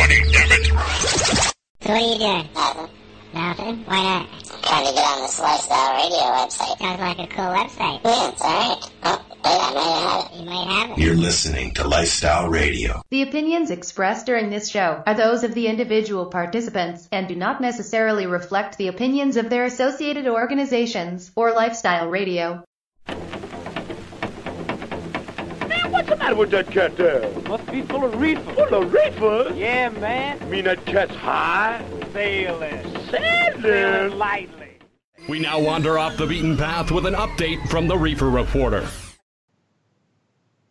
money, damn it! So what are you doing? Nothing. Nothing? Why not? Trying to get on this Lifestyle Radio website. Sounds like a cool website. Yeah, it's alright. Oh, wait, I might have it. You might have it. You're listening to Lifestyle Radio. The opinions expressed during this show are those of the individual participants and do not necessarily reflect the opinions of their associated organizations or Lifestyle Radio. What's the matter with that cat there? Must be full of reefer. Full of reefer? Yeah, man. Mean that cat's high? Sailing. Sailing? Lightly. We now wander off the beaten path with an update from the Reefer Reporter.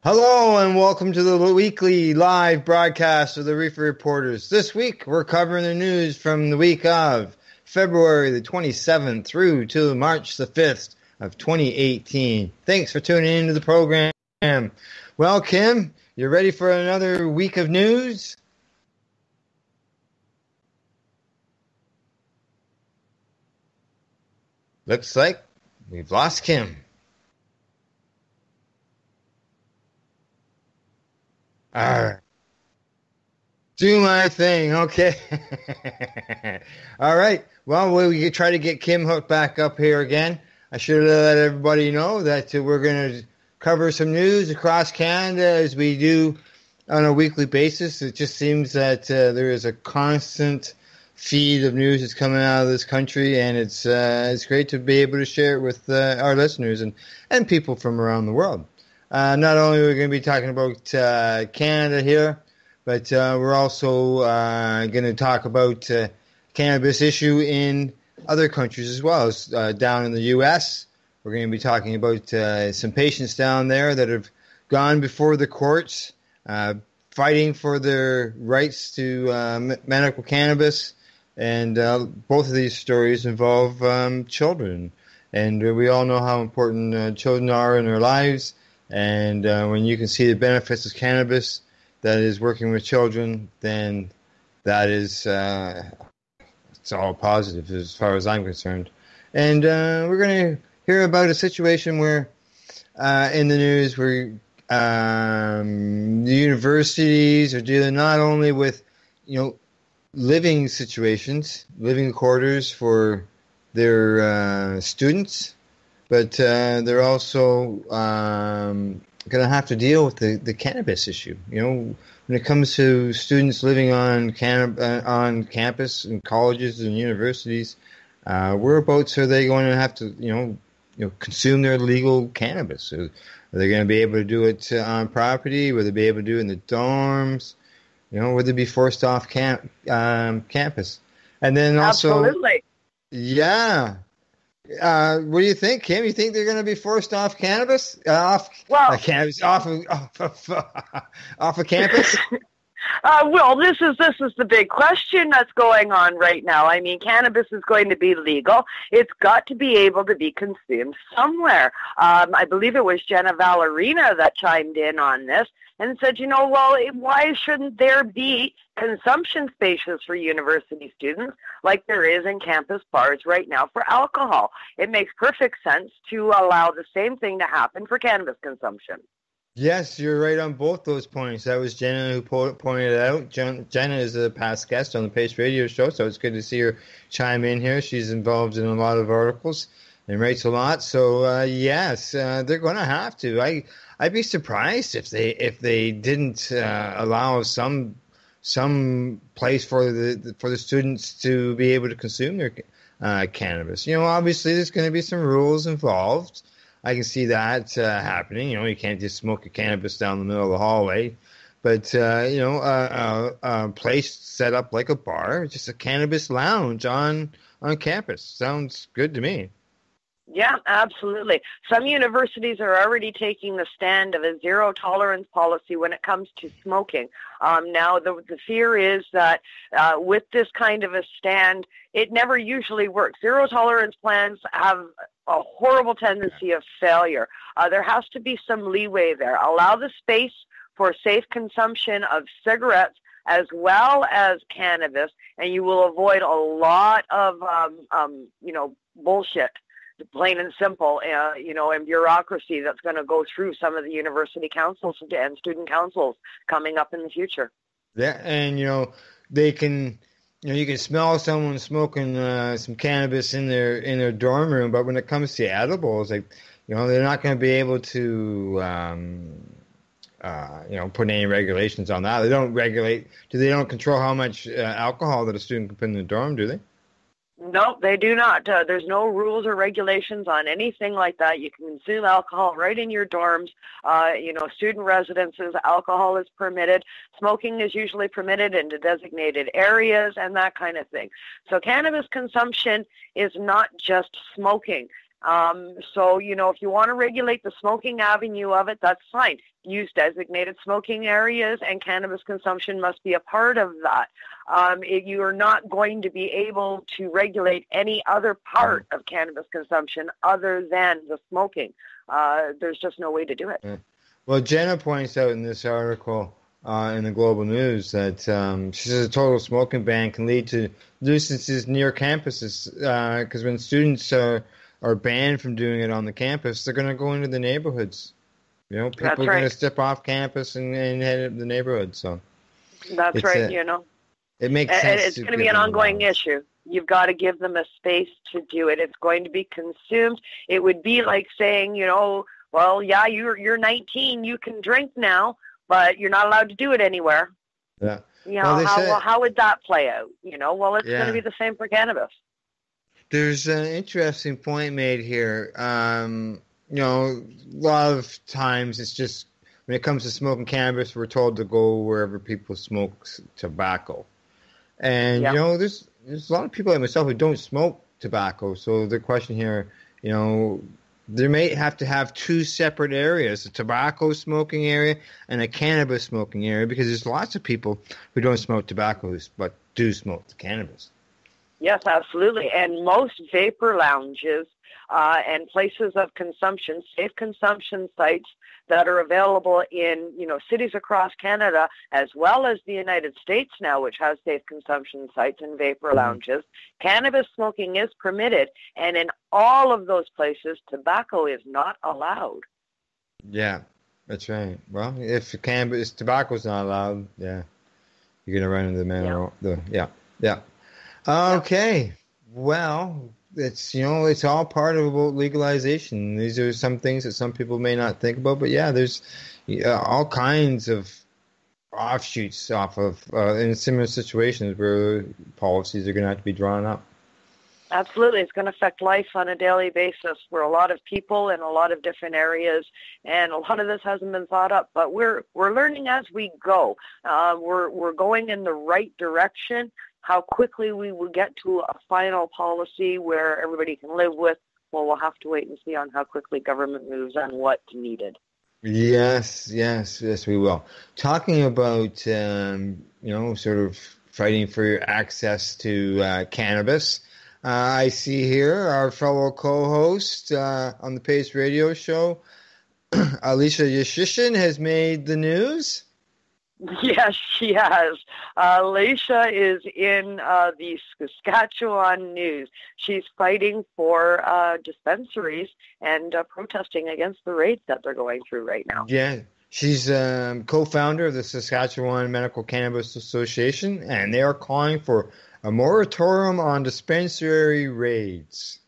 Hello and welcome to the weekly live broadcast of the Reefer Reporters. This week we're covering the news from the week of February the 27th through to March the 5th of 2018. Thanks for tuning into the program. Well, Kim, you ready for another week of news? Looks like we've lost Kim. All right. Do my thing, okay. All right. Well, we try to get Kim hooked back up here again. I should have let everybody know that we're going to cover some news across Canada as we do on a weekly basis. It just seems that there is a constant feed of news that's coming out of this country, and it's great to be able to share it with our listeners and people from around the world. Not only are we going to be talking about Canada here, but we're also going to talk about cannabis issue in other countries as well as down in the U.S. We're going to be talking about some patients down there that have gone before the courts, fighting for their rights to medical cannabis. And both of these stories involve children. And we all know how important children are in our lives. And when you can see the benefits of cannabis that is working with children, then that is it's all positive as far as I'm concerned. And we're going to hear about a situation where in the news where the universities are dealing not only with, living situations, living quarters for their students, but they're also going to have to deal with the cannabis issue. When it comes to students living on campus in colleges and universities, whereabouts are they going to have to, consume their legal cannabis? Are they going to be able to do it on property? Will they be able to do it in the dorms? Would they be forced off campus? And then also, absolutely, yeah. What do you think, Kim? You think they're going to be forced off cannabis? Off of campus? Well, this is the big question that's going on right now. I mean, cannabis is going to be legal. It's got to be able to be consumed somewhere. I believe it was Jenna Valerina that chimed in on this and said, why shouldn't there be consumption spaces for university students like there is in campus bars right now for alcohol? It makes perfect sense to allow the same thing to happen for cannabis consumption. Yes, you're right on both those points. That was Jenna who pointed it out. Jenna is a past guest on the Pace Radio Show, so it's good to see her chime in here. She's involved in a lot of articles and writes a lot. So yes, they're going to have to. I'd be surprised if they didn't allow some place for the students to be able to consume their cannabis. Obviously there's going to be some rules involved. I can see that happening. You can't just smoke a cannabis down the middle of the hallway. But, a place set up like a bar, just a cannabis lounge on campus. Sounds good to me. Yeah, absolutely. Some universities are already taking the stand of a zero-tolerance policy when it comes to smoking. Now, the fear is that with this kind of a stand, it never usually works. Zero-tolerance plans have a horrible tendency of failure. There has to be some leeway there. Allow the space for safe consumption of cigarettes as well as cannabis, and you will avoid a lot of, bullshit, plain and simple, and bureaucracy that's going to go through some of the university councils and student councils coming up in the future. Yeah, and they can, you can smell someone smoking some cannabis in their dorm room, but when it comes to edibles, like they're not going to be able to put any regulations on that. They don't regulate. They don't control how much alcohol that a student can put in the dorm, do they? No, they do not. There's no rules or regulations on anything like that. You can consume alcohol right in your dorms. Student residences, alcohol is permitted. Smoking is usually permitted in the designated areas and that kind of thing. So cannabis consumption is not just smoking. If you want to regulate the smoking avenue of it, that's fine. Use designated smoking areas, and cannabis consumption must be a part of that. You are not going to be able to regulate any other part of cannabis consumption other than the smoking. There's just no way to do it. Yeah. Well, Jenna points out in this article in the Global News that she says a total smoking ban can lead to nuisances near campuses because when students are banned from doing it on the campus, they're going to go into the neighborhoods. People are going to step off campus and head into the neighborhood. So that's right. It makes sense. And it's going to be an ongoing issue. You've got to give them a space to do it. It's going to be consumed. It would be like saying, well, yeah, you're 19, you can drink now, but you're not allowed to do it anywhere. Yeah. How would that play out? It's going to be the same for cannabis. There's an interesting point made here. A lot of times it's just when it comes to smoking cannabis, we're told to go wherever people smoke tobacco. And, there's a lot of people like myself who don't smoke tobacco. So the question here, they may have to have two separate areas, a tobacco smoking area and a cannabis smoking area, because there's lots of people who don't smoke tobacco but do smoke the cannabis. Yes, absolutely. And most vapor lounges and places of consumption, safe consumption sites that are available in, cities across Canada, as well as the United States now, which has safe consumption sites and vapor lounges, cannabis smoking is permitted. And in all of those places, tobacco is not allowed. Yeah, that's right. Well, if tobacco is not allowed, you're going to run into the manual. Yeah. Okay. Well, it's all part of legalization. These are some things that some people may not think about, but there's all kinds of offshoots off of in similar situations where policies are going to have to be drawn up. Absolutely. It's going to affect life on a daily basis for a lot of people in a lot of different areas, and a lot of this hasn't been thought up, but we're learning as we go. We're going in the right direction. How quickly we will get to a final policy where everybody can live with, well, we'll have to wait and see on how quickly government moves on what's needed. Yes, we will. Talking about, sort of fighting for access to cannabis, I see here our fellow co-host on the Pace Radio Show, Alicia Yashishin, has made the news. Yes, she has. Alicia is in the Saskatchewan News. She's fighting for dispensaries and protesting against the raids that they're going through right now. Yeah, she's co-founder of the Saskatchewan Medical Cannabis Association, and they are calling for a moratorium on dispensary raids.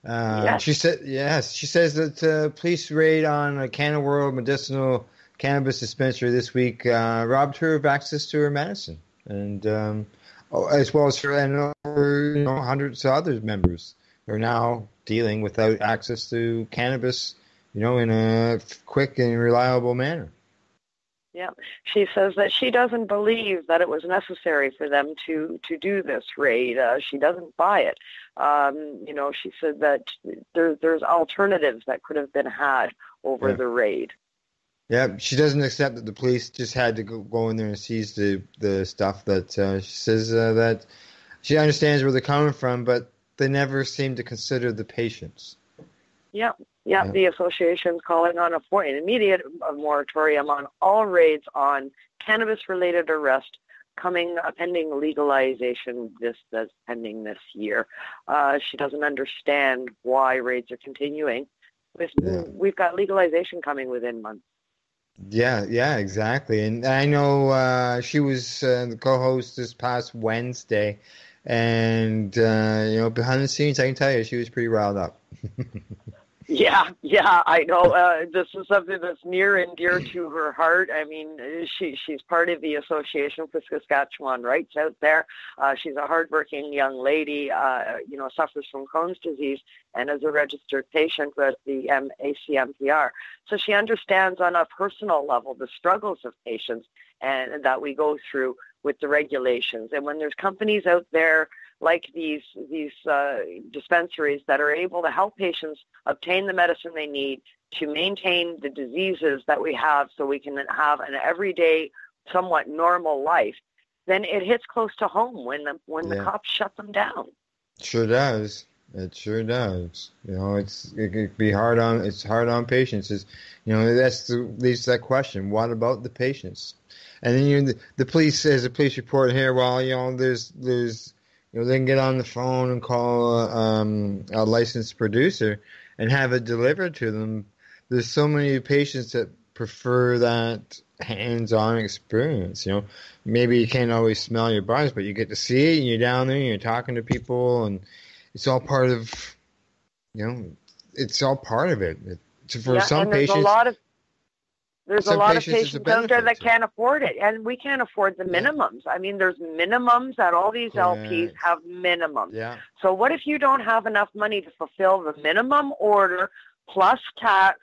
Yes. She says that police raid on a Canna World medicinal cannabis dispensary this week robbed her of access to her medicine, and as well as her and hundreds of other members are now dealing without access to cannabis, in a quick and reliable manner. Yeah, she says that she doesn't believe that it was necessary for them to do this raid. She doesn't buy it. She said that there's alternatives that could have been had over the raid. Yeah, she doesn't accept that the police just had to go in there and seize the stuff. That she says that she understands where they're coming from, but they never seem to consider the patients. Yeah. The association's calling on an immediate moratorium on all raids on cannabis-related arrest pending legalization. That's pending this year. She doesn't understand why raids are continuing. We've got legalization coming within months. Yeah, exactly. And I know she was the co-host this past Wednesday, and behind the scenes, I can tell you, she was pretty riled up. Yeah, I know. This is something that's near and dear to her heart. I mean, she's part of the Association for Saskatchewan Rights out there. She's a hardworking young lady, suffers from Crohn's disease and is a registered patient with the ACMPR. So she understands on a personal level the struggles of patients and that we go through with the regulations. And when there's companies out there like these dispensaries that are able to help patients obtain the medicine they need to maintain the diseases that we have so we can have an everyday, somewhat normal life, then it hits close to home when the cops shut them down. Sure does. It sure does. It could be hard on patients. Leads to that question. What about the patients? And then the police says, a police report here. Well, there's they can get on the phone and call a licensed producer and have it delivered to them. There's so many patients that prefer that hands-on experience. Maybe you can't always smell your bars, but you get to see it, and you're down there, and you're talking to people, and it's all part of, it's all part of it. For some patients, there's a lot of patients out there that can't afford it, and we can't afford the minimums. I mean, there's minimums that all these LPs have minimums. Yeah. So what if you don't have enough money to fulfill the minimum order plus tax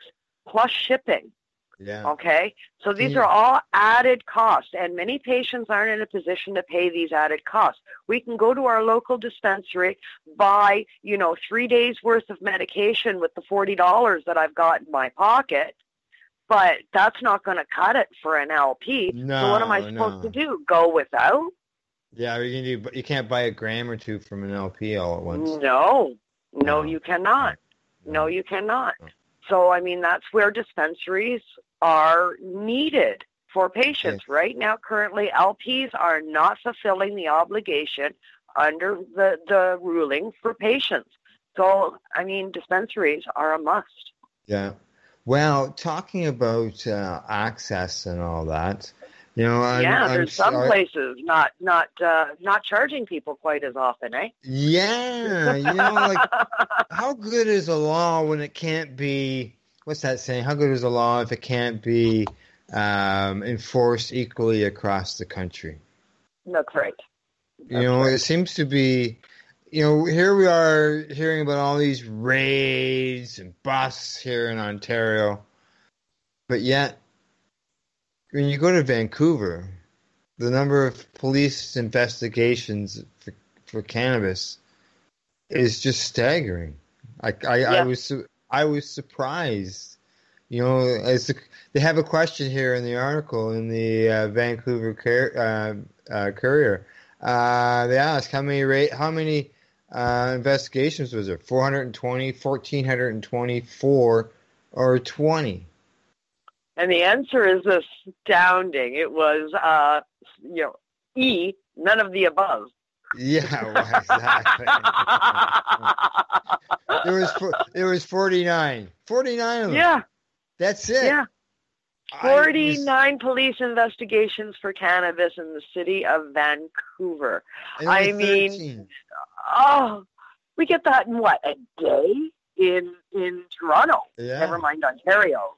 plus shipping? Yeah. Okay? So these are all added costs, and many patients aren't in a position to pay these added costs. We can go to our local dispensary, buy, 3 days worth of medication with the $40 that I've got in my pocket, but that's not going to cut it for an LP. No, so what am I supposed to do? Go without? Yeah, you can't buy a gram or two from an LP all at once. No, you cannot. No, you cannot. So, I mean, that's where dispensaries are needed for patients. Right now, currently, LPs are not fulfilling the obligation under the ruling for patients. So, I mean, dispensaries are a must. Yeah. Well, talking about access and all that, there's some places not charging people quite as often, eh? Yeah, how good is a law when it can't be? What's that saying? How good is a law if it can't be enforced equally across the country? That's right. It seems to be. Here we are hearing about all these raids and busts here in Ontario, but yet when you go to Vancouver, the number of police investigations for cannabis is just staggering. I was surprised. They have a question here in the article in the Vancouver Courier. They ask how many investigations was there? 420, 1,424, or 20? And the answer is astounding. It was, E, none of the above. Yeah, exactly. There was 49. 49 of them. Yeah. That's it. Yeah. 49 police investigations for cannabis in the city of Vancouver. I mean, we get that in what, a day in Toronto? Yeah. Never mind Ontario.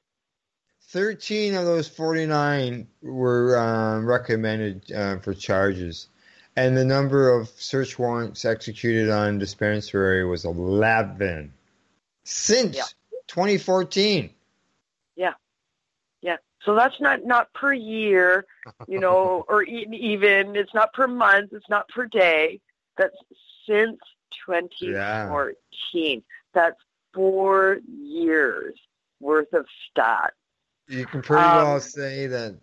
13 of those 49 were recommended for charges. And the number of search warrants executed on dispensary was 11 since 2014. Yeah. Yeah. So that's not per year, or even it's not per month. It's not per day. That's since 2014. Yeah. That's 4 years worth of stats. You can pretty well say that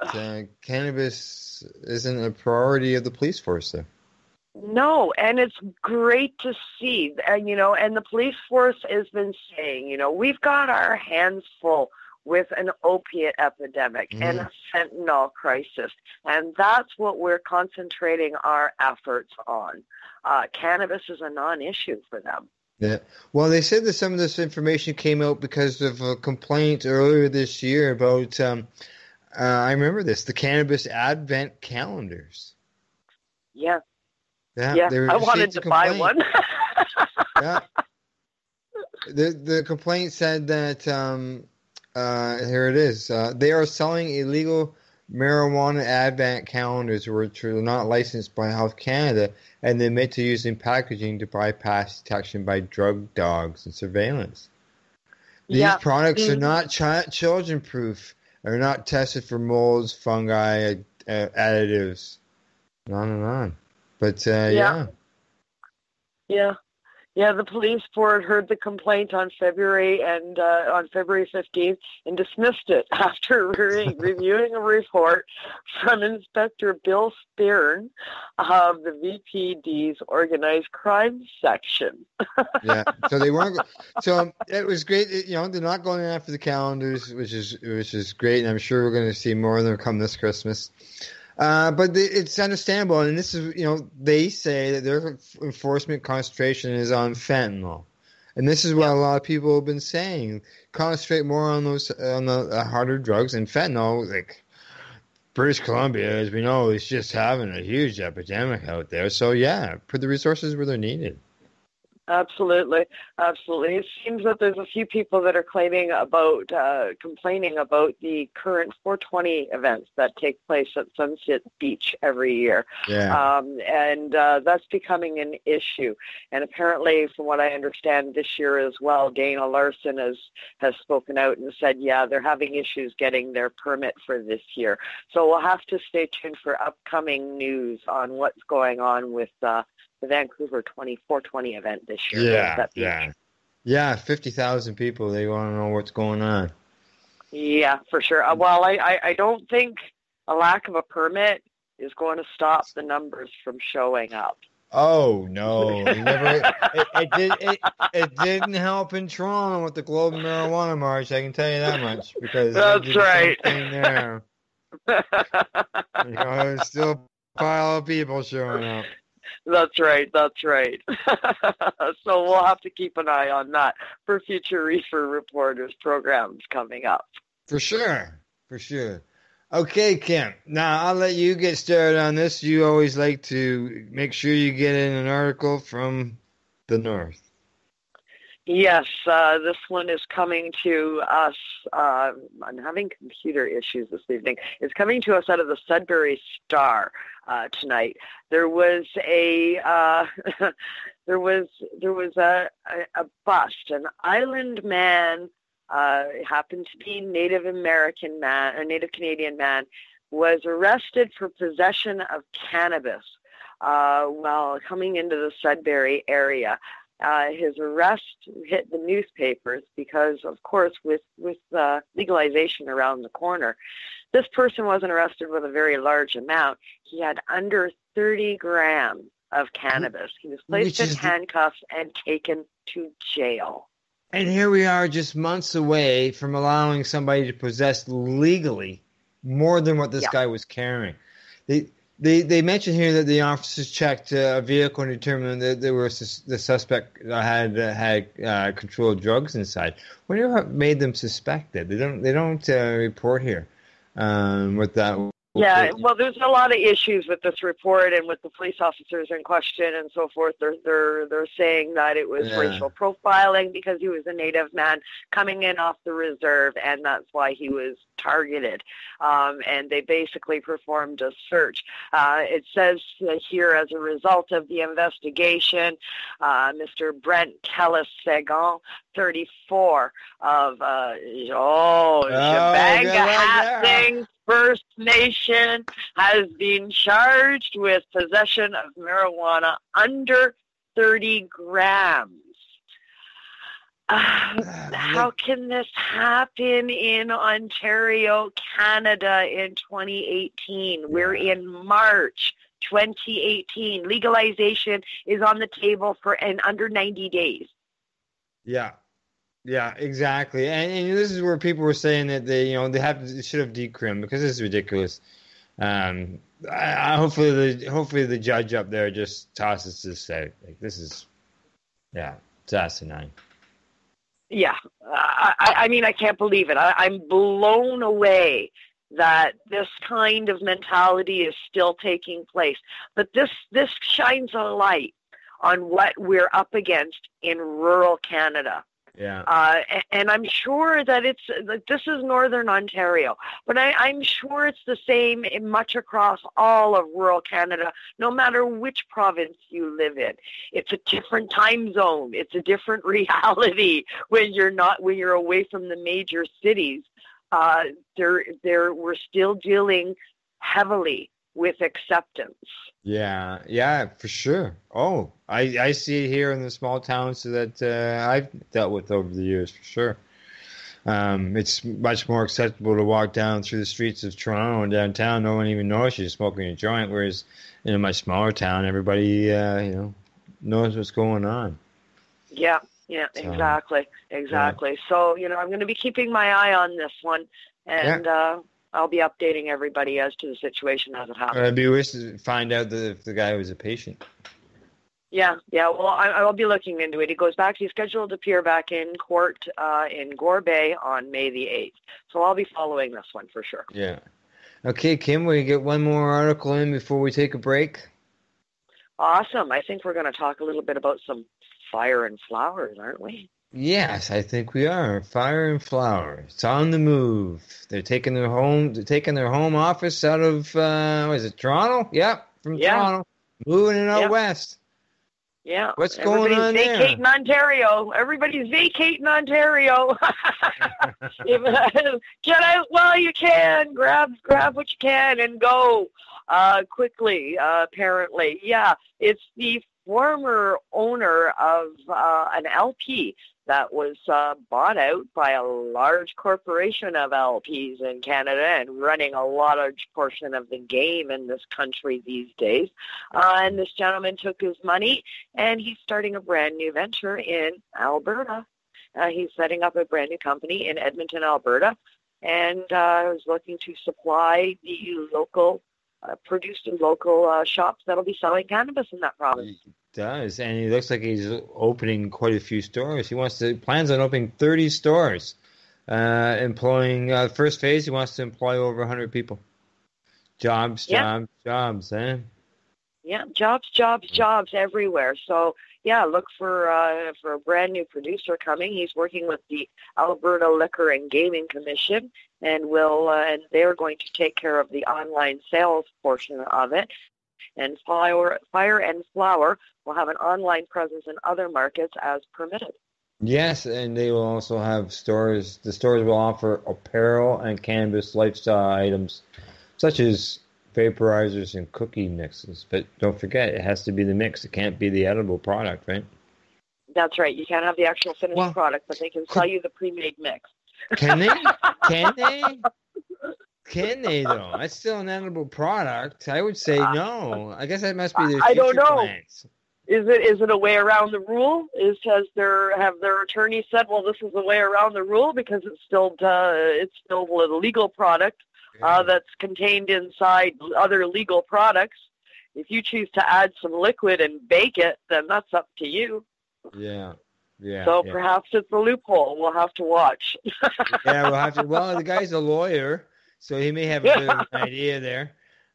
cannabis isn't a priority of the police force, though. No, and it's great to see, and the police force has been saying, we've got our hands full with an opiate epidemic and a fentanyl crisis, and that's what we're concentrating our efforts on. Cannabis is a non-issue for them. Yeah. Well, they said that some of this information came out because of a complaint earlier this year about I remember this, the cannabis advent calendars. Yeah. Yeah, they were I wanted to buy one. Yeah. The complaint said that, here it is, they are selling illegal marijuana advent calendars which are not licensed by Health Canada, and they admit to using packaging to bypass detection by drug dogs and surveillance. These products are not children-proof, are not tested for molds, fungi, additives, on and on. But, yeah. Yeah, the police board heard the complaint on February 15th and dismissed it after reviewing a report from Inspector Bill Spearn of the VPD's Organized Crime Section. Yeah, so they weren't. So it was great. They're not going after the calendars, which is great, and I'm sure we're going to see more of them come this Christmas. But it's understandable, and this is, they say that their enforcement concentration is on fentanyl, and this is what a lot of people have been saying. Concentrate more on the harder drugs, and fentanyl, like British Columbia, as we know, is just having a huge epidemic out there. So put the resources where they're needed. Absolutely. It seems that there's a few people that are complaining about the current 420 events that take place at Sunset Beach every year. Yeah. And that's becoming an issue. And apparently, from what I understand this year as well, Dana Larson has spoken out and said, they're having issues getting their permit for this year. So we'll have to stay tuned for upcoming news on what's going on with the Vancouver 420 event this year. Yeah, 50,000 people. They want to know what's going on. Yeah, for sure. Well, I don't think a lack of a permit is going to stop the numbers from showing up. Oh no! It didn't help in Toronto with the Global Marijuana March. I can tell you that much, because that's right. There, there's still a pile of people showing up. That's right. So we'll have to keep an eye on that for future Reefer Reporters programs coming up. For sure. Okay, Kim. Now, I'll let you get started on this. You always like to make sure you get in an article from the North. Yes, this one is coming to us. I'm having computer issues this evening. It's coming to us out of the Sudbury Star tonight. There was a bust. An island man, happened to be Native Canadian man, was arrested for possession of cannabis while coming into the Sudbury area. His arrest hit the newspapers because, of course, with legalization around the corner, this person wasn't arrested with a very large amount. He had under 30 grams of cannabis. He was placed in handcuffs and taken to jail. And here we are just months away from allowing somebody to possess legally more than what this guy was carrying. They mentioned here that the officers checked a vehicle and determined that the suspect had controlled drugs inside. What made them suspect that? They don't report here with that. Yeah, well, there's a lot of issues with this report and with the police officers in question and so forth. They're saying that it was racial profiling because he was a Native man coming in off the reserve, and that's why he was targeted. And they basically performed a search. It says here, as a result of the investigation, Mr. Brent Kellis-Segon, 34, of Shabanga First Nation, has been charged with possession of marijuana under 30 grams. How can this happen in Ontario, Canada in 2018? We're in March 2018. Legalization is on the table in under 90 days. Yeah, exactly. And this is where people were saying that they should have decrimmed, because this is ridiculous. Hopefully the judge up there just tosses this out. Like, this is, it's asinine. Yeah, I mean, I can't believe it. I'm blown away that this kind of mentality is still taking place. But this shines a light on what we're up against in rural Canada. Yeah. And I'm sure that this is Northern Ontario, but I'm sure it's the same much across all of rural Canada, no matter which province you live in. It's a different time zone. It's a different reality when you're away from the major cities. We're still dealing heavily with acceptance. Yeah, for sure. Oh, I see it here in the small towns that I've dealt with over the years, for sure. It's much more acceptable to walk down through the streets of Toronto and downtown. No one even knows you're smoking a joint, whereas in a much smaller town, everybody, knows what's going on. Yeah, exactly. Yeah. So, I'm going to be keeping my eye on this one, and I'll be updating everybody as to the situation as it happens. I'd be wish to find out if the guy was a patient. Yeah. Well, I'll be looking into it. He's scheduled to appear back in court in Gore Bay on May the 8th. So I'll be following this one for sure. Yeah. Okay, Kim, we get one more article in before we take a break. Awesome. I think we're going to talk a little bit about some fire and flowers, aren't we? Yes, I think we are. Fire and flower. It's on the move. They're taking their home office out of Toronto? Yep, from Toronto. Moving it out west. Yeah. What's going on there? Everybody's vacating Ontario. Everybody's vacating Ontario. Get out while you can. Grab what you can and go quickly, apparently. Yeah, it's the former owner of an LP that was bought out by a large corporation of LPs in Canada and running a large portion of the game in this country these days. And this gentleman took his money, and he's starting a brand new venture in Alberta. He's setting up a brand new company in Edmonton, Alberta, and is looking to supply the local shops that'll be selling cannabis in that province. Does, and he looks like he's opening quite a few stores. He plans on opening 30 stores, employing first phase. He wants to employ over 100 people. Jobs, eh? Yeah, jobs everywhere. So look for a brand new producer coming. He's working with the Alberta Liquor and Gaming Commission, and they're going to take care of the online sales portion of it. And Fire and Flower will have an online presence in other markets as permitted. Yes, and they will also have stores. The stores will offer apparel and cannabis lifestyle items, such as vaporizers and cookie mixes. But don't forget, it has to be the mix. It can't be the edible product, right? That's right. You can't have the actual finished product, but they can sell you the pre-made mix. Can they? Can they, though? That's still an edible product. I would say no. I guess that must be their future I don't know. plans. Is it a way around the rule? Have their attorney said, well, this is a way around the rule because it's still a legal product that's contained inside other legal products. If you choose to add some liquid and bake it, then that's up to you. Yeah. So perhaps it's a loophole. We'll have to watch. We'll have to. Well, the guy's a lawyer, so he may have a bit of an idea there.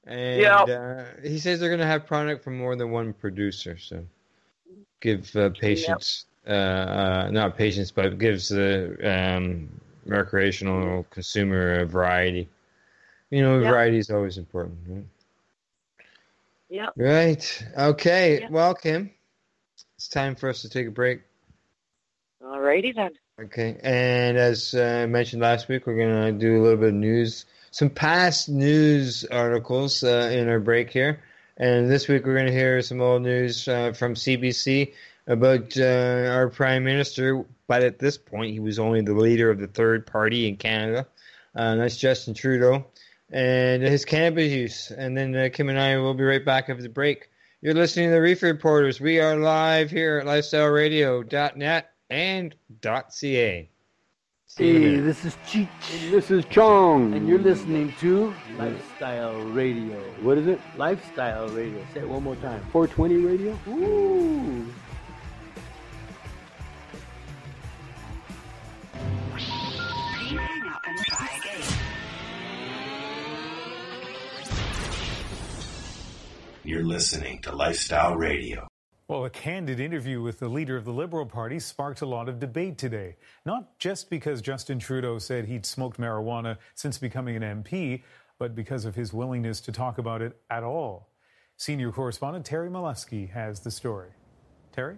And he says they're going to have product from more than one producer. So give patients, not patients, but gives the recreational consumer a variety. Variety is always important, right? Yeah. Right. Okay. Yeah. Well, Kim, it's time for us to take a break. All righty then. Okay. And as I mentioned last week, we're going to do a little bit of news. Some past news articles in our break here. And this week we're going to hear some old news from CBC about our Prime Minister. But at this point, he was only the leader of the third party in Canada. That's Justin Trudeau. And his cannabis use. And then Kim and I will be right back after the break. You're listening to the Reefer Reporters. We are live here at lifestyleradio.net and .ca. Hey, this is Cheech. And this is Chong. And you're listening to Lifestyle Radio. What is it? Lifestyle Radio. Say it one more time. 420 Radio? Ooh. Please hang up and try again. You're listening to Lifestyle Radio. Well, a candid interview with the leader of the Liberal Party sparked a lot of debate today. Not just because Justin Trudeau said he'd smoked marijuana since becoming an MP, but because of his willingness to talk about it at all. Senior correspondent Terry Molesky has the story. Terry?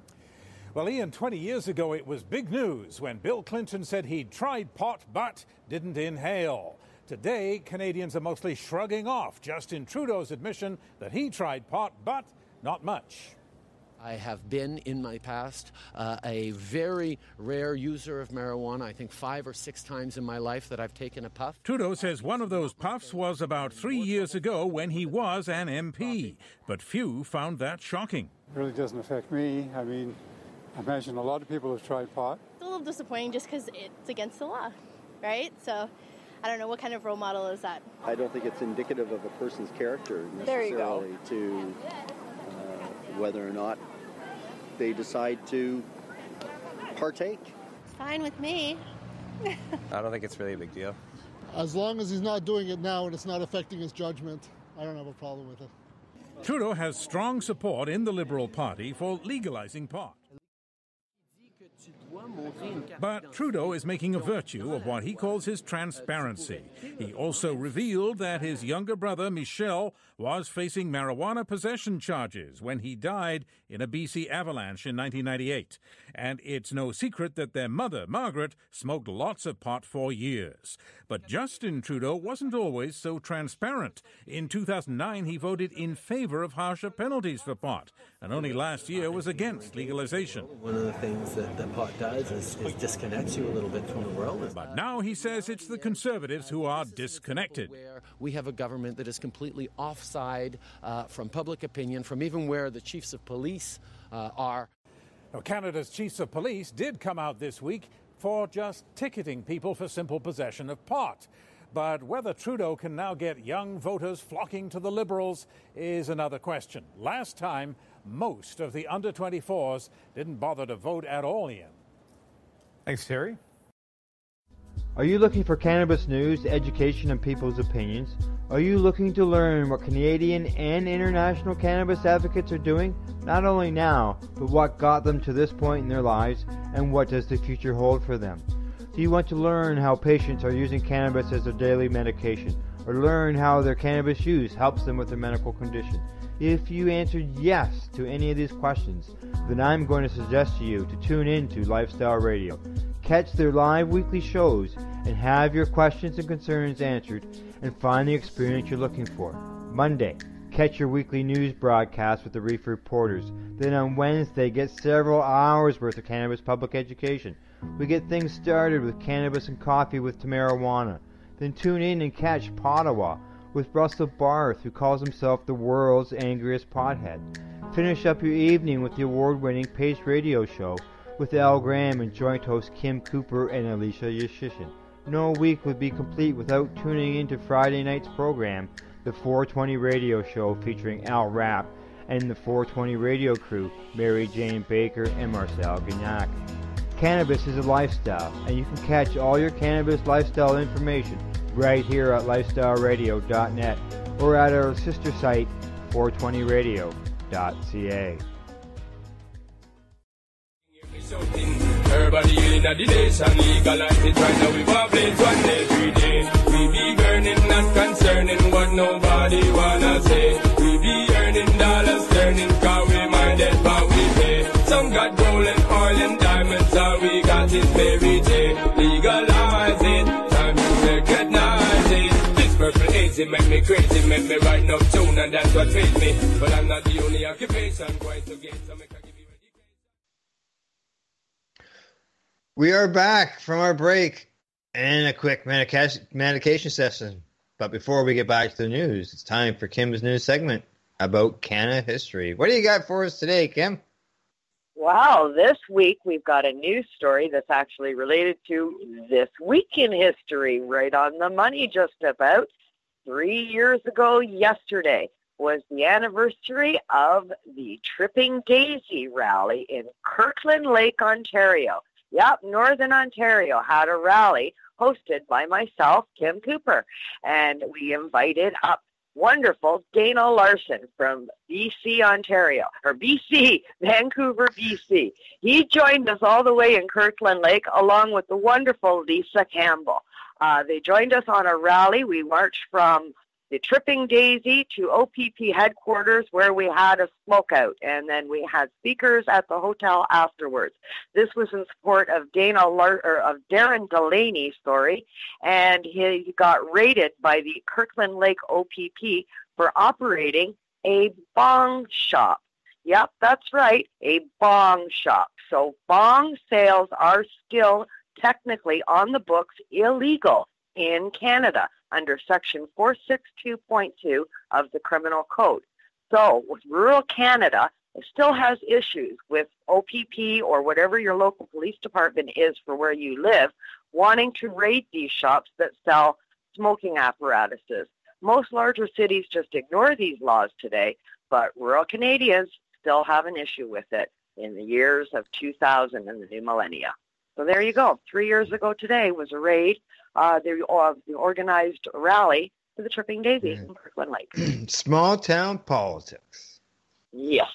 Well, Ian, 20 years ago it was big news when Bill Clinton said he'd tried pot but didn't inhale. Today, Canadians are mostly shrugging off Justin Trudeau's admission that he tried pot but not much. I have been, in my past, a very rare user of marijuana. I think 5 or 6 times in my life that I've taken a puff. Trudeau says one of those puffs was about 3 years ago when he was an MP. But few found that shocking. It really doesn't affect me. I mean, I imagine a lot of people have tried pot. It's a little disappointing just because it's against the law, right? So I don't know, what kind of role model is that? I don't think it's indicative of a person's character necessarily to whether or not they decide to partake. It's fine with me. I don't think it's really a big deal. As long as he's not doing it now and it's not affecting his judgment, I don't have a problem with it. Trudeau has strong support in the Liberal Party for legalizing pot. But Trudeau is making a virtue of what he calls his transparency. He also revealed that his younger brother, Michel, was facing marijuana possession charges when he died in a BC avalanche in 1998. And it's no secret that their mother, Margaret, smoked lots of pot for years. But Justin Trudeau wasn't always so transparent. In 2009, he voted in favor of harsher penalties for pot, and only last year was against legalization. One of the things that pot does is disconnects you a little bit from the world. But now he says it's the Conservatives who are disconnected. We have a government that is completely offside from public opinion, from even where the chiefs of police are. Now, Canada's chiefs of police did come out this week for just ticketing people for simple possession of pot. But whether Trudeau can now get young voters flocking to the Liberals is another question. Last time, most of the under-24s didn't bother to vote at all, Ian. Thanks, Terry. Are you looking for cannabis news, education, and people's opinions? Are you looking to learn what Canadian and international cannabis advocates are doing? Not only now, but what got them to this point in their lives, and what does the future hold for them? Do you want to learn how patients are using cannabis as their daily medication, or learn how their cannabis use helps them with their medical condition? If you answered yes to any of these questions, then I'm going to suggest to you to tune in to Lifestyle Radio. Catch their live weekly shows and have your questions and concerns answered and find the experience you're looking for. Monday, catch your weekly news broadcast with the Reefer Reporters. Then on Wednesday, get several hours worth of cannabis public education. We get things started with cannabis and coffee with marijuana. Then tune in and catch Pottawa with Russell Barth, who calls himself the world's angriest pothead. Finish up your evening with the award-winning Pace Radio Show with Al Graham and joint host Kim Cooper and Alicia Yashishin. No week would be complete without tuning into Friday night's program, the 420 Radio Show, featuring Al Rapp and the 420 Radio crew, Mary Jane Baker and Marcel Gignac. Cannabis is a lifestyle, and you can catch all your cannabis lifestyle information right here at lifestyleradio.net or at our sister site, 420radio.ca. Everybody in the nation legalize it right now. We violate 1 day, 3 days. We be burning, not concerning what nobody wanna say. We be earning dollars, turning, cause we minded what we pay. Some got gold and oil and diamonds, all we got is fairy tale. Legalize it, time to recognize it. This purple hazy make me crazy, make me write no tune, and that's what pays me. But I'm not the only occupation going to get some. We are back from our break and a quick medication session. But before we get back to the news, it's time for Kim's news segment about Canada history. What do you got for us today, Kim? Wow, this week we've got a news story that's actually related to this week in history, right on the money just about. 3 years ago yesterday was the anniversary of the Tripping Daisy rally in Kirkland Lake, Ontario. Yep, Northern Ontario had a rally hosted by myself, Kim Cooper, and we invited up wonderful Dana Larson from BC, Ontario, or BC, Vancouver, BC. He joined us all the way in Kirkland Lake along with the wonderful Lisa Campbell. They joined us on a rally. We marched from the Tripping Daisy to OPP headquarters where we had a smoke out, and then we had speakers at the hotel afterwards. This was in support of Darren Delaney, and he got raided by the Kirkland Lake OPP for operating a bong shop. Yep, that's right, a bong shop. So bong sales are still technically on the books illegal in Canada under Section 462.2 of the Criminal Code. So with rural Canada, it still has issues with OPP or whatever your local police department is for where you live, wanting to raid these shops that sell smoking apparatuses. Most larger cities just ignore these laws today, but rural Canadians still have an issue with it in the years of 2000 and the new millennia. So there you go. 3 years ago today was a raid. The organized rally for the Tripping Daisy in Kirkland Lake. Small town politics. Yes.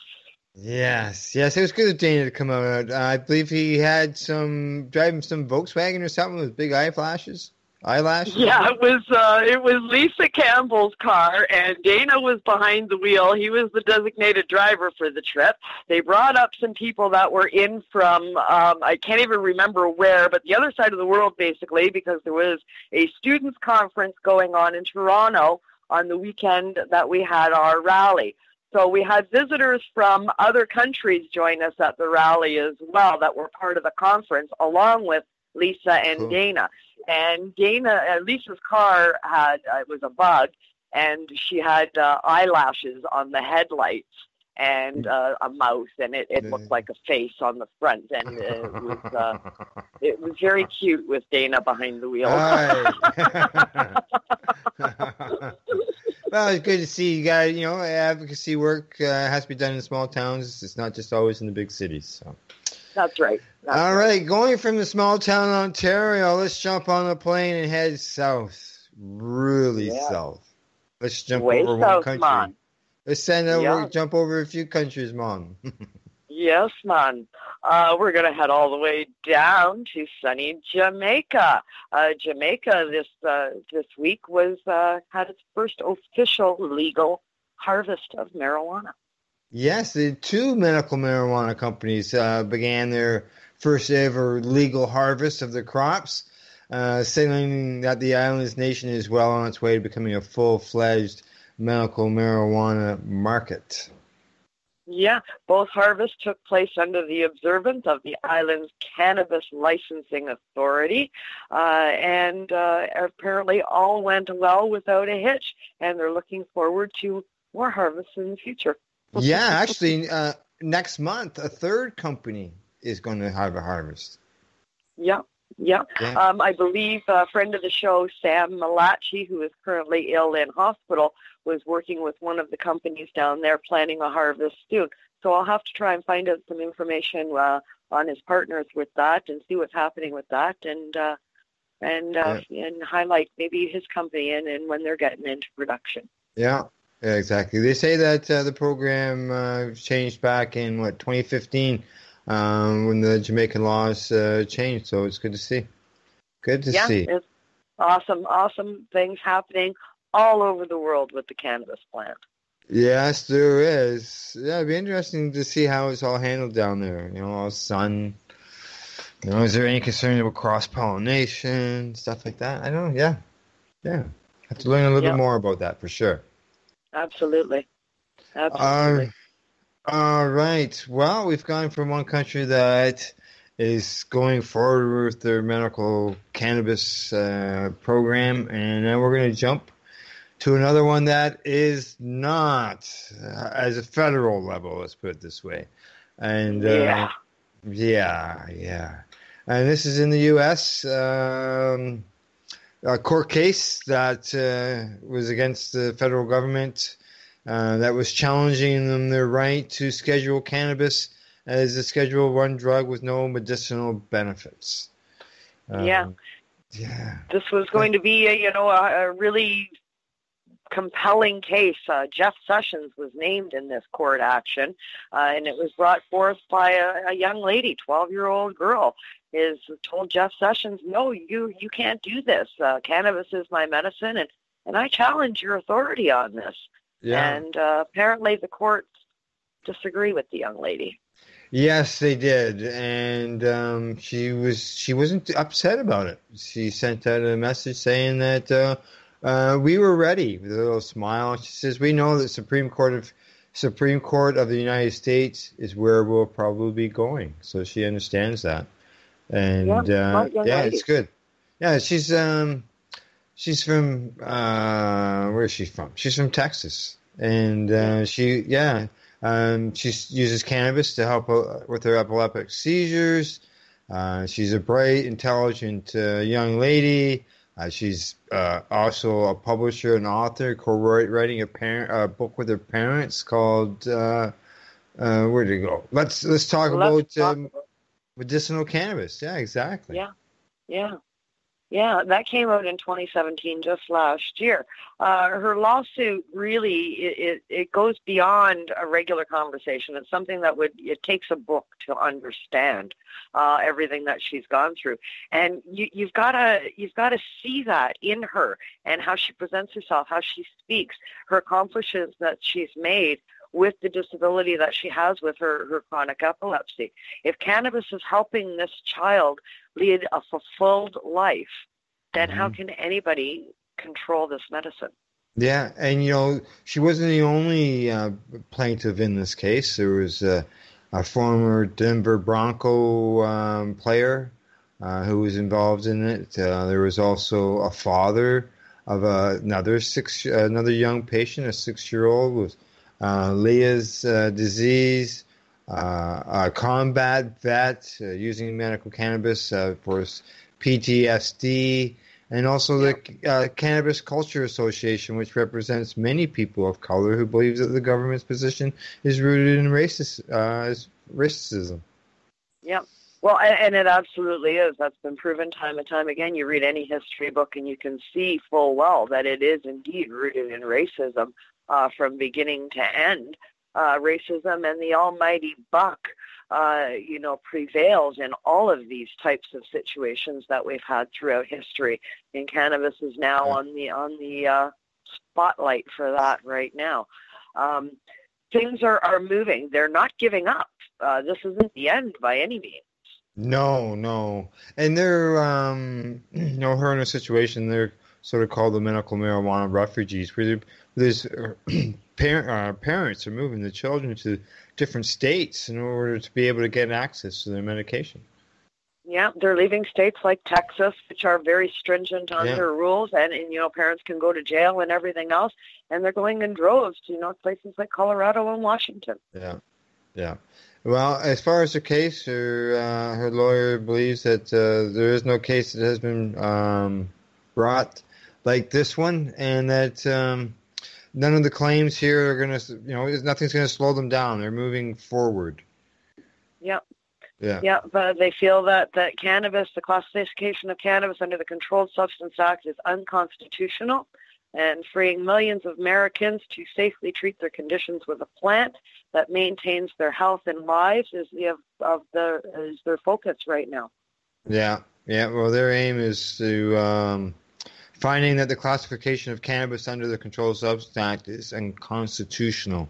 Yes. It was good of Dana to come out. I believe he had driving some Volkswagen or something with big eyelashes. Yeah, it was Lisa Campbell's car, and Dana was behind the wheel. He was the designated driver for the trip. They brought up some people that were in from, I can't even remember where, but the other side of the world, basically, because there was a students' conference going on in Toronto on the weekend that we had our rally. So we had visitors from other countries join us at the rally as well that were part of the conference, along with Lisa and Dana. And Lisa's car it was a bug, and she had eyelashes on the headlights and a mouth, and it looked like a face on the front, and it was very cute with Dana behind the wheel. Well, it's good to see you guys. Advocacy work has to be done in small towns. It's not just always in the big cities. So. That's right. All right, going from the small town in Ontario, let's jump on a plane and head south, really south. Let's jump over one country. Man. Let's jump over a few countries, man. Yes, man. We're going to head all the way down to sunny Jamaica. Jamaica this week had its first official legal harvest of marijuana. Yes, the two medical marijuana companies began their first ever legal harvest of their crops, signaling that the island's nation is well on its way to becoming a full-fledged medical marijuana market. Yeah, both harvests took place under the observance of the island's Cannabis Licensing Authority, and apparently all went well without a hitch, and they're looking forward to more harvests in the future. Yeah, actually, next month, a third company is going to have a harvest. Yeah. I believe a friend of the show, Sam Malachi, who is currently ill in hospital, was working with one of the companies down there planning a harvest soon. So I'll have to try and find out some information on his partners with that and see what's happening with that and highlight maybe his company and when they're getting into production. Yeah. Yeah, exactly. They say that the program changed back in, 2015 when the Jamaican laws changed, so it's good to see. Good to see. Yeah, it's awesome things happening all over the world with the cannabis plant. Yes, there is. Yeah, it'd be interesting to see how it's all handled down there. All sun. Is there any concern about cross-pollination, stuff like that? I don't know, yeah. Have to learn a little bit more about that for sure. Absolutely. All right. Well, we've gone from one country that is going forward with their medical cannabis program, and then we're going to jump to another one that is not as a federal level, let's put it this way. And yeah. And this is in the U.S., a court case that was against the federal government that was challenging them their right to schedule cannabis as a Schedule I drug with no medicinal benefits. This was going to be a really compelling case. Jeff Sessions was named in this court action, and it was brought forth by a young lady, 12-year-old girl, is told Jeff Sessions, no, you can't do this. Cannabis is my medicine, and I challenge your authority on this. Yeah. And apparently the courts disagree with the young lady. Yes, they did, and she wasn't upset about it. She sent out a message saying that we were ready, with a little smile. She says, "We know that Supreme Court of the United States is where we'll probably be going." So she understands that, and it's good. Yeah, she's from where is she from? She's from Texas, and she uses cannabis to help with her epileptic seizures. She's a bright, intelligent young lady. She's also a publisher and author, co-writing a book with her parents called where'd it go? Let's talk about medicinal cannabis. Yeah, exactly. Yeah, that came out in 2017, just last year. Her lawsuit really, it goes beyond a regular conversation. It's something that it takes a book to understand everything that she's gone through. And you've got to see that in her and how she presents herself, how she speaks, her accomplishments that she's made with the disability that she has with her chronic epilepsy. If cannabis is helping this child lead a fulfilled life, then how can anybody control this medicine? Yeah, and she wasn't the only plaintiff in this case. There was a former Denver Bronco player who was involved in it. There was also a father of another young patient, a 6-year-old with Leah's disease, a combat vet using medical cannabis for PTSD, and also the Cannabis Culture Association, which represents many people of color who believe that the government's position is rooted in racism. Yeah. Well, and it absolutely is. That's been proven time and time again. You read any history book and you can see full well that it is indeed rooted in racism from beginning to end. Racism and the almighty buck, prevails in all of these types of situations that we've had throughout history. And cannabis is now on the spotlight for that right now. Things are moving. They're not giving up. This isn't the end by any means. No. And they're, her in a situation, they're sort of called the medical marijuana refugees, where there's parents are moving the children to different states in order to be able to get access to their medication. Yeah, they're leaving states like Texas, which are very stringent on their rules, and parents can go to jail and everything else, and they're going in droves to places like Colorado and Washington. Yeah. Well, as far as the case, her lawyer believes that there is no case that has been brought like this one, and that none of the claims here are going to, nothing's going to slow them down. They're moving forward. Yep. Yeah, but they feel that cannabis, the classification of cannabis under the Controlled Substance Act is unconstitutional, and freeing millions of Americans to safely treat their conditions with a plant that maintains their health and lives is their focus right now. Yeah. Well, their aim is to finding that the classification of cannabis under the Controlled Substance Act is unconstitutional,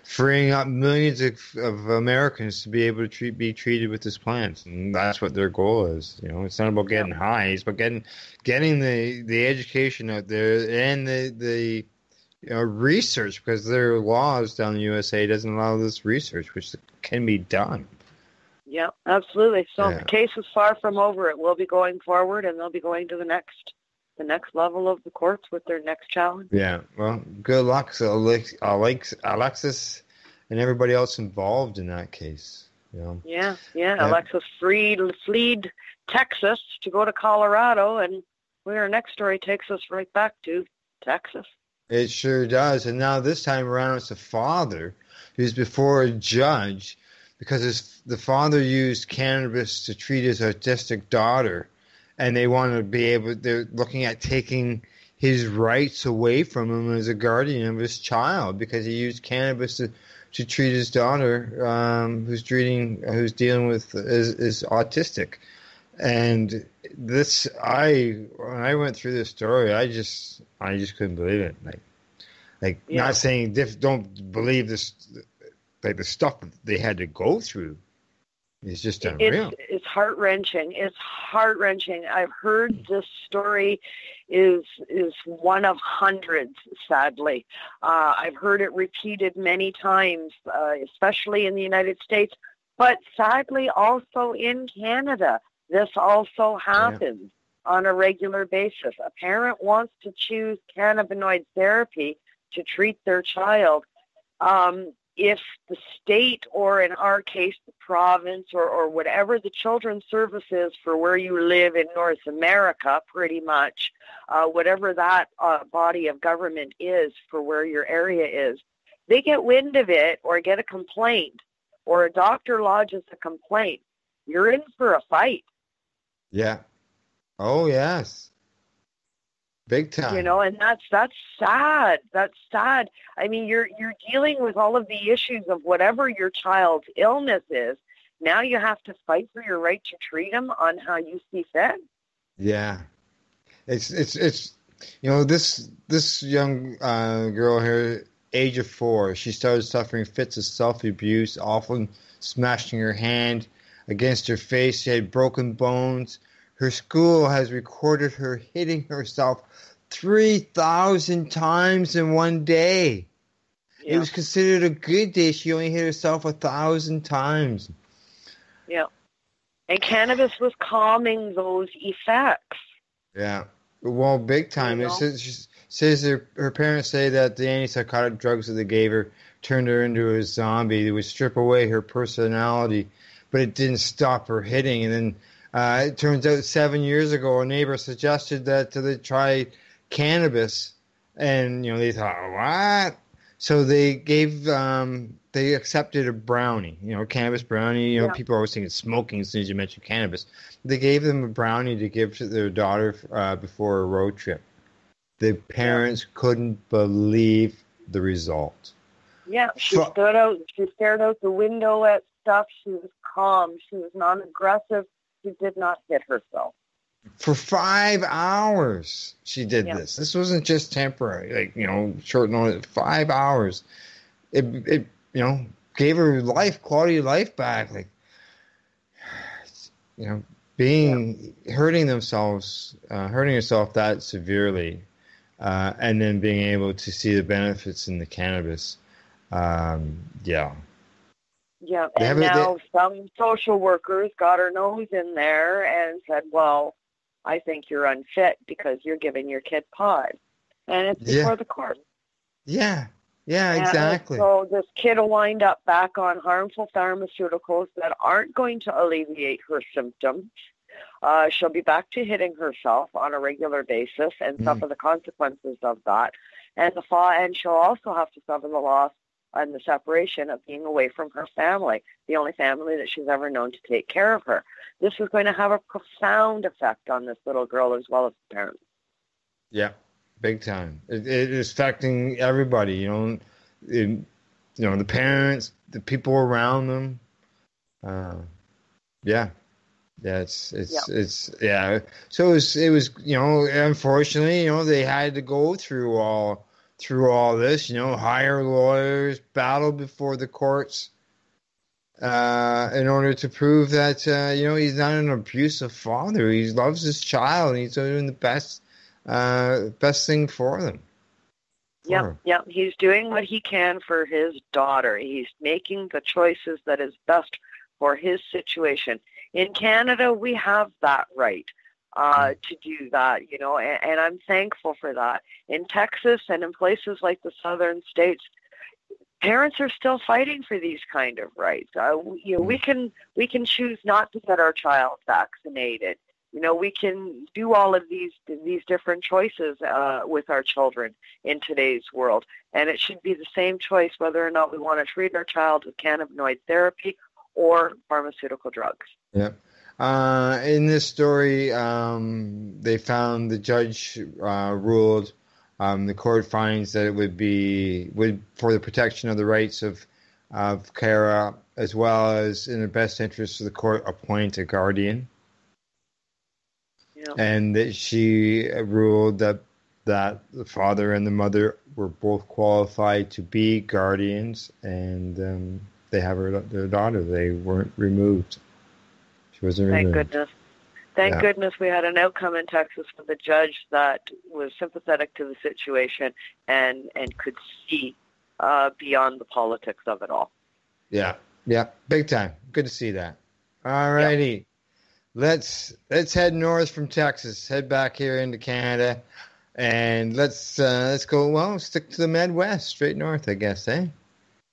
freeing up millions of Americans to be able to be treated with this plant, and that's what their goal is. It's not about getting high; it's about getting the education out there and the research, because there are laws down in the USA doesn't allow this research, which can be done. Yeah, absolutely. So the case is far from over. It will be going forward, and they'll be going to the next level of the courts with their next challenge. Yeah, well, good luck to Alexis and everybody else involved in that case. Yeah. Alexis fled Texas to go to Colorado, and where our next story takes us right back to Texas. It sure does. And now this time around, it's a father who's before a judge because the father used cannabis to treat his autistic daughter. And they want to be able, they're looking at taking his rights away from him as a guardian of his child because he used cannabis to treat his daughter, who's dealing with is autistic. And this, when I went through this story, I just couldn't believe it. Not saying don't believe this, like the stuff that they had to go through. It's just unreal. It's heart-wrenching. It's heart-wrenching. I've heard this story is one of hundreds, sadly. I've heard it repeated many times, especially in the United States, but sadly also in Canada. This also happens on a regular basis. A parent wants to choose cannabinoid therapy to treat their child. If the state, or in our case, the province, or whatever the children's service is for where you live in North America, pretty much, whatever that body of government is for where your area is, they get wind of it or get a complaint, or a doctor lodges a complaint, you're in for a fight. Yeah. Oh, yes. Big time. And that's sad. That's sad. I mean, you're dealing with all of the issues of whatever your child's illness is. Now you have to fight for your right to treat them on how you see fit. Yeah. It's this young girl here, age of 4, she started suffering fits of self-abuse, often smashing her hand against her face. She had broken bones. Her school has recorded her hitting herself 3,000 times in one day. Yeah. It was considered a good day. She only hit herself 1,000 times. Yeah. And cannabis was calming those effects. Yeah. Well, big time. It says her parents say that the antipsychotic drugs that they gave her turned her into a zombie. They would strip away her personality, but it didn't stop her hitting. And then it turns out 7 years ago, a neighbor suggested that they try cannabis, and they thought, what? So they gave they accepted a brownie, cannabis brownie. People always think it's smoking as soon as you mention cannabis. They gave them a brownie to give to their daughter before a road trip. The parents couldn't believe the result. Yeah, she stared out the window at stuff. She was calm. She was non-aggressive. She did not hit herself. For 5 hours, she did this. This wasn't just temporary, short notice. 5 hours. It gave her quality of life back. Hurting herself that severely, and then being able to see the benefits in the cannabis. Yeah, and now some social workers got her nose in there and said, well, I think you're unfit because you're giving your kid pot. And it's before the court. Yeah, exactly. And so this kid will wind up back on harmful pharmaceuticals that aren't going to alleviate her symptoms. She'll be back to hitting herself on a regular basis and suffer the consequences of that. And she'll also have to suffer the loss and the separation of being away from her family, the only family that she's ever known to take care of her. This is going to have a profound effect on this little girl as well as the parents. Yeah, big time. It is affecting everybody, the parents, the people around them. So it was unfortunately, they had to go through all this, hire lawyers, battle before the courts, in order to prove that, he's not an abusive father. He loves his child, and he's doing the best thing for them. Yeah. He's doing what he can for his daughter. He's making the choices that is best for his situation. In Canada, we have that right to do that, and I'm thankful for that. In Texas and in places like the southern states, parents are still fighting for these kind of rights. We can choose not to get our child vaccinated. We can do all of these different choices with our children in today's world, and it should be the same choice whether or not we want to treat our child with cannabinoid therapy or pharmaceutical drugs. Yeah. In this story, they found the judge ruled the court finds that it would for the protection of the rights of Kara, as well as in the best interest of the court, appoint a guardian. Yeah. And that she ruled that the father and the mother were both qualified to be guardians, and they have their daughter. They weren't removed. She wasn't removed. Thank goodness. Thank goodness we had an outcome in Texas with a judge that was sympathetic to the situation and could see beyond the politics of it all. Yeah, big time. Good to see that. All righty. Let's head north from Texas, head back here into Canada, and let's go, well, stick to the Midwest, straight north, I guess, eh?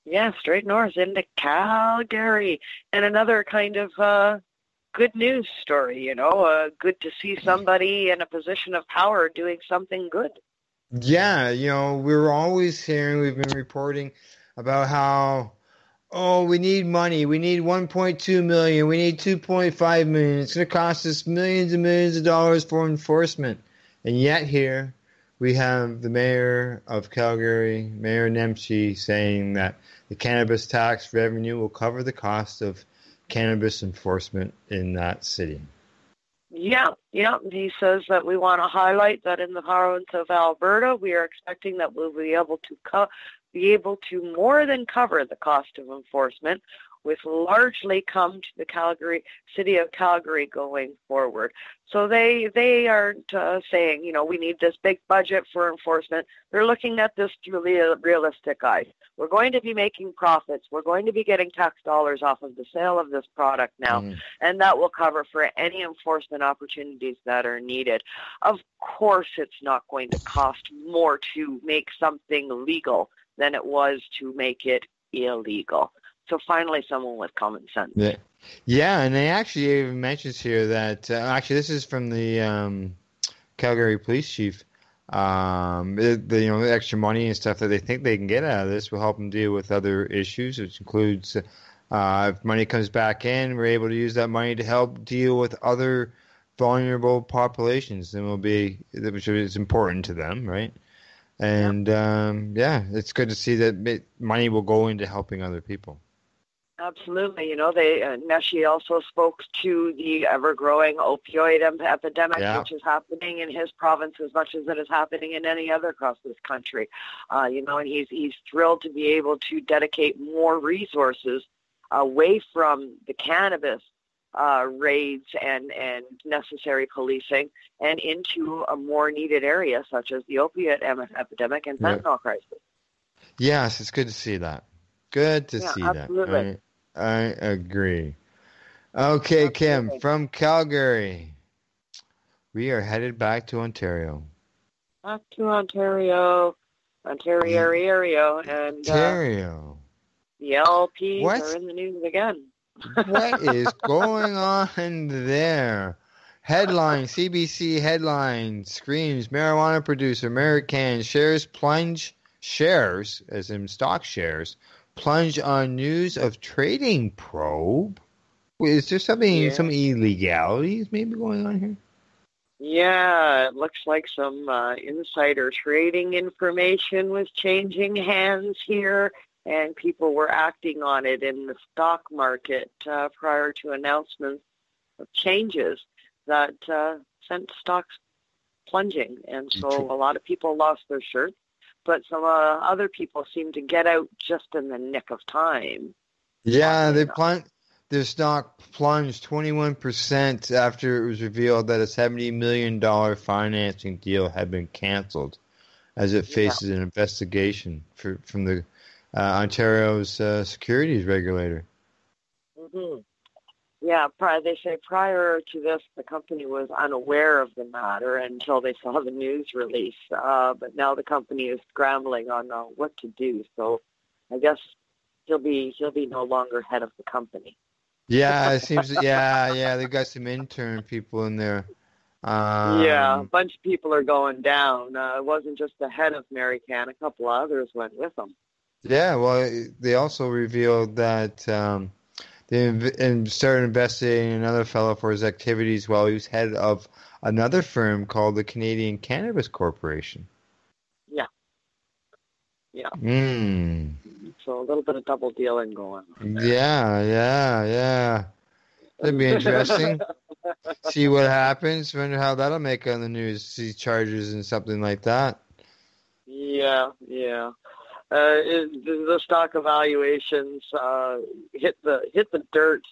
Yeah, straight north into Calgary. And another kind of good news story, good to see somebody in a position of power doing something good. Yeah, we're always hearing, we've been reporting about how, we need money. We need $1.2 million. We need $2.5 million. It's going to cost us millions and millions of dollars for enforcement. And yet here we have the mayor of Calgary, Mayor Nemchi, saying that the cannabis tax revenue will cover the cost of cannabis enforcement in that city. Yeah. He says that we want to highlight that in the province of Alberta, we are expecting that we'll be able to more than cover the cost of enforcement, with largely come to the city of Calgary going forward. So they aren't saying, we need this big budget for enforcement. They're looking at this through realistic eyes. We're going to be making profits. We're going to be getting tax dollars off of the sale of this product now, and that will cover for any enforcement opportunities that are needed. Of course, it's not going to cost more to make something legal than it was to make it illegal. So finally, someone with common sense. Yeah, and they actually even mentions here that actually this is from the Calgary police chief. The extra money and stuff that they think they can get out of this will help them deal with other issues, which includes if money comes back in, we're able to use that money to help deal with other vulnerable populations, and which is important to them, right? And it's good to see that money will go into helping other people. Absolutely. Neshi also spoke to the ever-growing opioid epidemic, which is happening in his province as much as it is happening in any other across this country. And he's thrilled to be able to dedicate more resources away from the cannabis raids and necessary policing and into a more needed area such as the opiate epidemic and fentanyl crisis. Yes, it's good to see that. Good to see absolutely. That. I agree. Okay, Kim, from Calgary, we are headed back to Ontario. Back to Ontario. And Ontario. The LPs are in the news again. What is going on there? Headline, CBC headline screams marijuana producer American shares, as in stock shares, plunge on news of trading probe. Is there some illegalities maybe going on here? Yeah, it looks like some insider trading information was changing hands here, and people were acting on it in the stock market prior to announcements of changes that sent stocks plunging. And so a lot of people lost their shirts, but some other people seem to get out just in the nick of time. Yeah, their stock plunged 21% after it was revealed that a $70 million financing deal had been canceled as it faces an investigation from the Ontario's securities regulator. Mm-hmm. Yeah, they say prior to this, the company was unaware of the matter until they saw the news release. But now the company is scrambling on what to do. So I guess he'll be no longer head of the company. Yeah, it seems. Yeah, they got some intern people in there. A bunch of people are going down. It wasn't just the head of Marican; a couple of others went with them. Yeah, well, they also revealed that They started investigating another fellow for his activities while he was head of another firm called the Canadian Cannabis Corporation. Yeah. Yeah. So a little bit of double dealing going on there. Yeah. That'd be interesting. See what happens. Wonder how that'll make on the news. See charges and something like that. Yeah. The stock evaluations hit the dirt,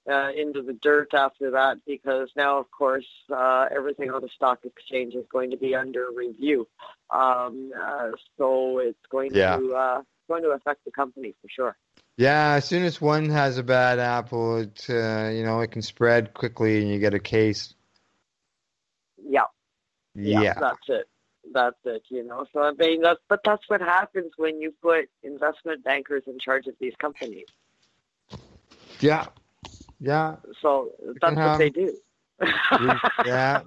into the dirt after that, because now, of course, everything on the stock exchange is going to be under review. So it's going to affect the company for sure. Yeah, as soon as one has a bad apple, it can spread quickly, and you get a case. Yeah, that's it. So I mean, that's what happens when you put investment bankers in charge of these companies. Yeah. So that's what they do. Yeah.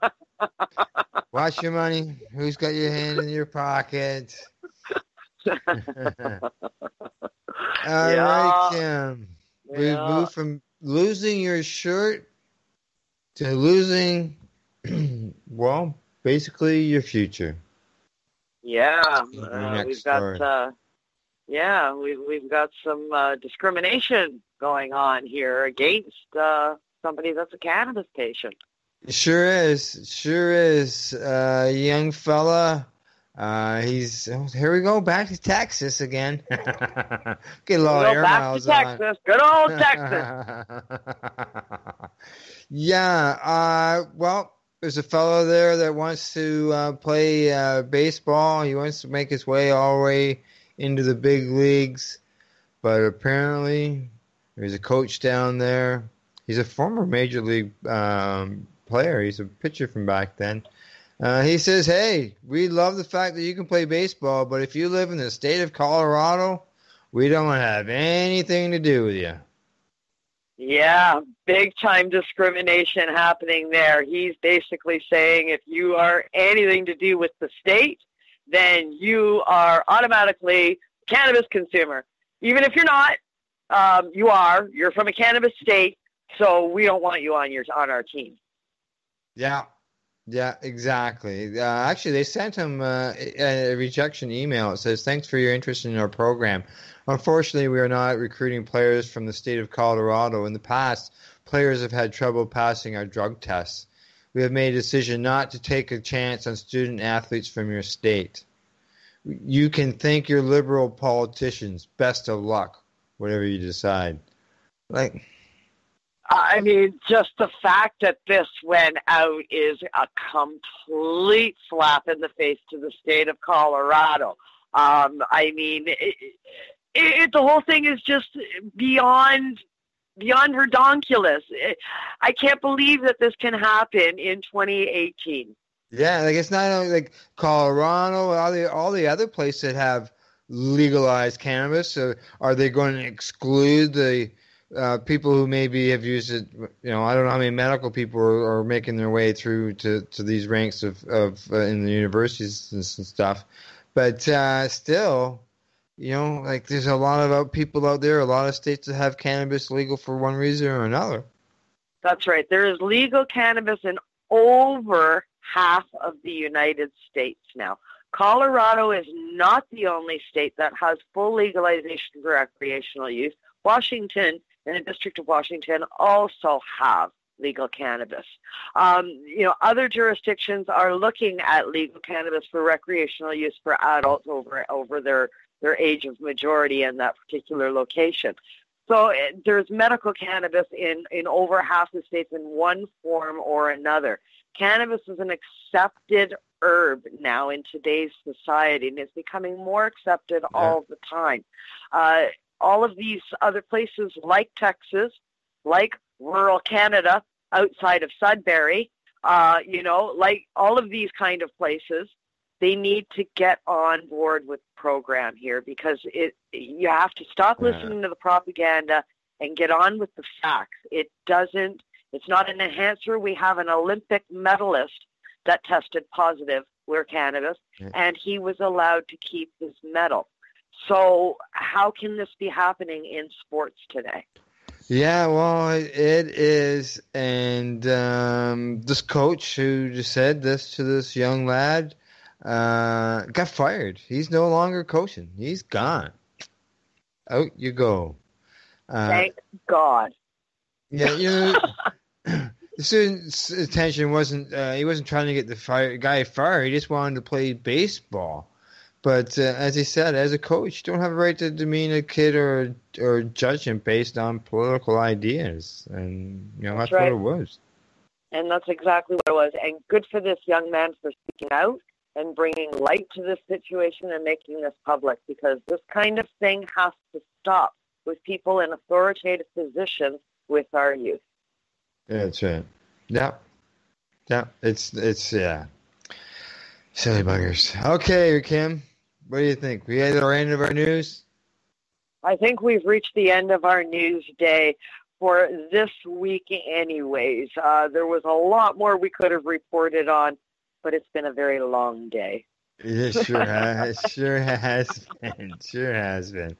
Watch your money. Who's got your hand in your pocket? All right, Kim. We moved from losing your shirt to losing, well, basically your future. Yeah, we've got some discrimination going on here against somebody that's a cannabis patient. Sure is. Young fella. Here we go, back to Texas again. Get a lot of air miles on. Back to Texas, good old Texas. Yeah. Well, there's a fellow there that wants to play baseball. He wants to make his way all the way into the big leagues, but apparently there's a coach down there. He's a former major league player. He's a pitcher from back then. He says, hey, we love the fact that you can play baseball, but if you live in the state of Colorado, we don't have anything to do with you. Yeah, big-time discrimination happening there. He's basically saying if you are anything to do with the state, then you are automatically a cannabis consumer. Even if you're not, you're from a cannabis state, so we don't want you on our team. Yeah, exactly. Actually, they sent him a rejection email. It says, thanks for your interest in our program. Unfortunately, we are not recruiting players from the state of Colorado. In the past, players have had trouble passing our drug tests. We have made a decision not to take a chance on student athletes from your state. You can thank your liberal politicians. Best of luck, whatever you decide. I mean, just the fact that this went out is a complete slap in the face to the state of Colorado. I mean, the whole thing is just beyond redonkulous. I can't believe that this can happen in 2018. Yeah, it's not only like Colorado, all the other places that have legalized cannabis. So are they going to exclude the people who maybe have used it? I don't know how many medical people are making their way through to these ranks of in the universities and stuff. But still, there's a lot of people out there, a lot of states that have cannabis legal for one reason or another. That's right. There is legal cannabis in over half of the United States now. Colorado is not the only state that has full legalization for recreational use. Washington and the District of Washington also have legal cannabis. Other jurisdictions are looking at legal cannabis for recreational use for adults over their age of majority in that particular location. So there's medical cannabis in over half the states in one form or another. Cannabis is an accepted herb now in today's society, and it's becoming more accepted all the time. All of these other places like Texas, like rural Canada outside of Sudbury, like all of these kind of places, they need to get on board with the program here, because you have to stop listening to the propaganda and get on with the facts. It's not an enhancer. We have an Olympic medalist that tested positive for cannabis, and he was allowed to keep his medal. So how can this be happening in sports today? Yeah, well, it is. And this coach who just said this to this young lad got fired. He's no longer coaching. He's gone. Out you go. Thank God. Yeah, you know, the student's intention wasn't, he wasn't trying to get the guy fired. He just wanted to play baseball. But as he said, as a coach, you don't have a right to demean a kid or judge him based on political ideas. And, you know, that's right. what it was. And that's exactly what it was. And good for this young man for speaking out and bringing light to this situation and making this public, because this kind of thing has to stop with people in authoritative positions with our youth. Yeah, that's right. Yeah. Yeah, it's yeah. Silly buggers. Okay, Kim, what do you think? We had our end of our news? I think we've reached the end of our news day for this week anyways. There was a lot more we could have reported on, but it's been a very long day. It sure has. Sure has been.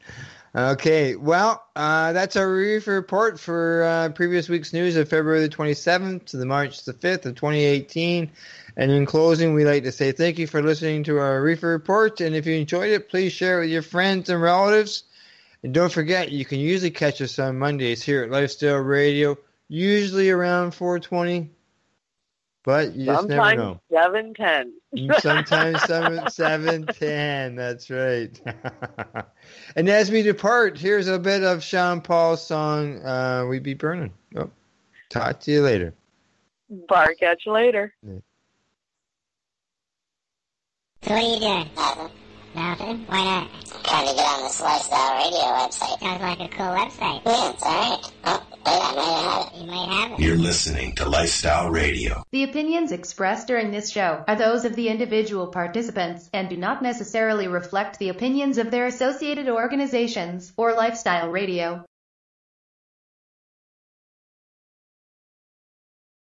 Okay, well, that's our Reefer Report for previous week's news of February the 27th to the March the 5th of 2018. And in closing, we'd like to say thank you for listening to our Reefer Report. And if you enjoyed it, please share it with your friends and relatives. And don't forget, you can usually catch us on Mondays here at Lifestyle Radio, usually around 4:20. But you just never know. Sometimes 7:10. Sometimes 7:10. That's right. And as we depart, here's a bit of Sean Paul's song, We Be Burning. Oh, talk to you later. Bark at you later. Yeah. So what are you doing? Nothing? Why not? Trying to get on this Lifestyle Radio website. Sounds like a cool website. Yeah, it's alright. Oh, wait, I might have it. You might have it. You're listening to Lifestyle Radio. The opinions expressed during this show are those of the individual participants and do not necessarily reflect the opinions of their associated organizations or Lifestyle Radio.